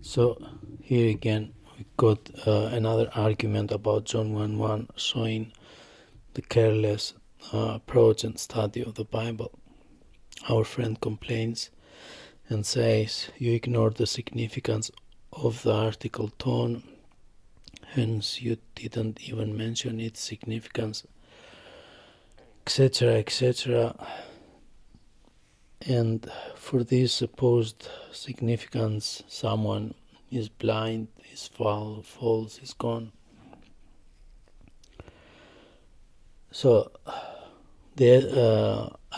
So here again we got another argument about John 1:1 showing the careless approach and study of the Bible. Our friend complains and says you ignore the significance of the article tone, hence you didn't even mention its significance, etc., etc. And for this supposed significance, someone is blind, is false, is gone. So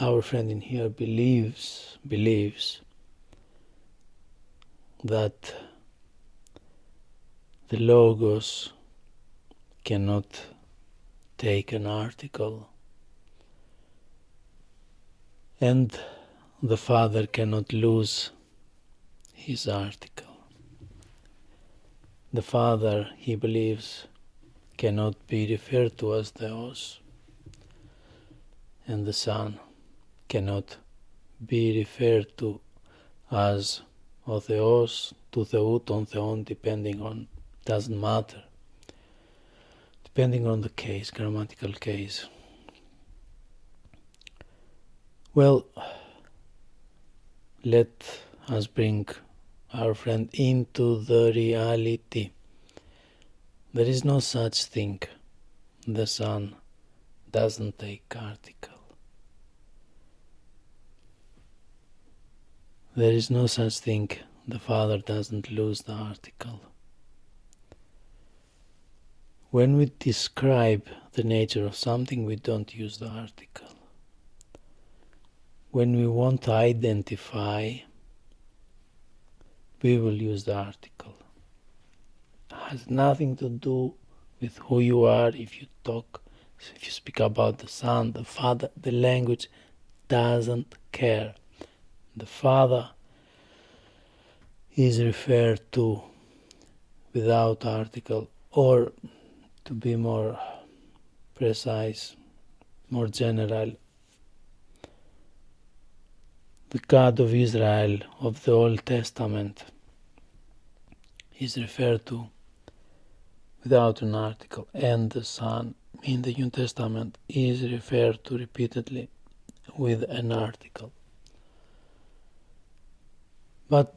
our friend in here believes that the Logos cannot take an article and the Father cannot lose his article. The Father, he believes, cannot be referred to as Theos, and the Son cannot be referred to as o Theos, to Theouton, Theon, depending on, doesn't matter, depending on the case, grammatical case. Well, let us bring our friend into the reality. There is no such thing. The Son doesn't take article. There is no such thing. The Father doesn't lose the article. When we describe the nature of something, we don't use the article. When we want to identify, we will use the article. It has nothing to do with who you are. If you talk, if you speak about the Son, the Father, the language doesn't care. The Father is referred to without article, or to be more precise, more general, the God of Israel of the Old Testament is referred to without an article, and the Son in the New Testament is referred to repeatedly with an article. But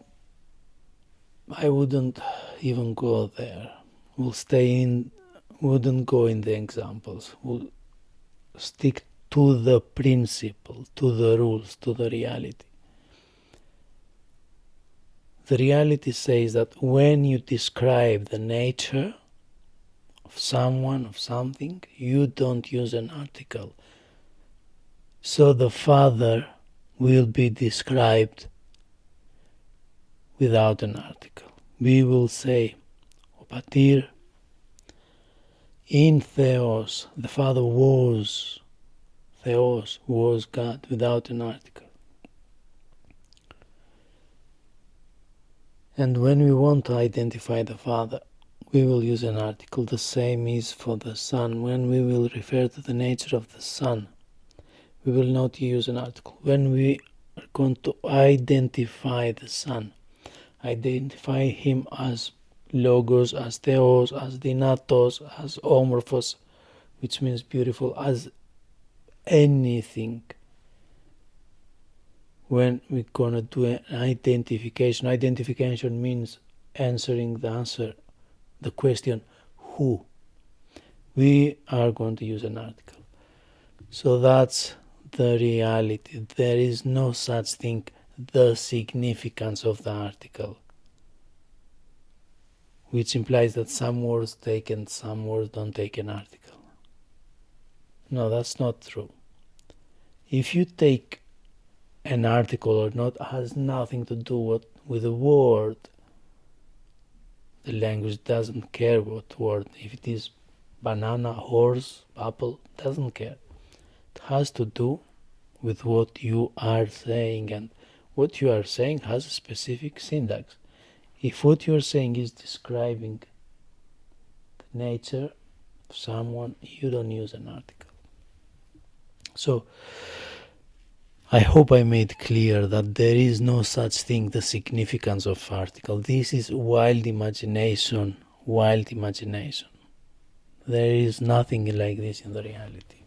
I wouldn't even go there. Wouldn't go in the examples. We'll stick to the principle, to the rules, to the reality. The reality says that when you describe the nature of someone, of something, you don't use an article. So the Father will be described without an article. We will say, O Patir, in Theos, the Father was, Theos was God, without an article. And when we want to identify the Father, we will use an article. The same is for the Son. When we will refer to the nature of the Son, we will not use an article. When we are going to identify the Son, identify him as Logos, as Theos, as Dynatos, as Omorphos, which means beautiful, as anything. When we're going to do an identification means answering the question, who? We are going to use an article. So that's the reality. There is no such thing, the significance of the article, which implies that some words take and some words don't take an article. No, that's not true. If you take an article or not has nothing to do with the word. The language doesn't care what word. If it is banana, horse, apple, doesn't care. It has to do with what you are saying, and what you are saying has a specific syntax. If what you are saying is describing the nature of someone, you don't use an article. So I hope I made clear that there is no such thing the significance of article. This is wild imagination, wild imagination. There is nothing like this in the reality.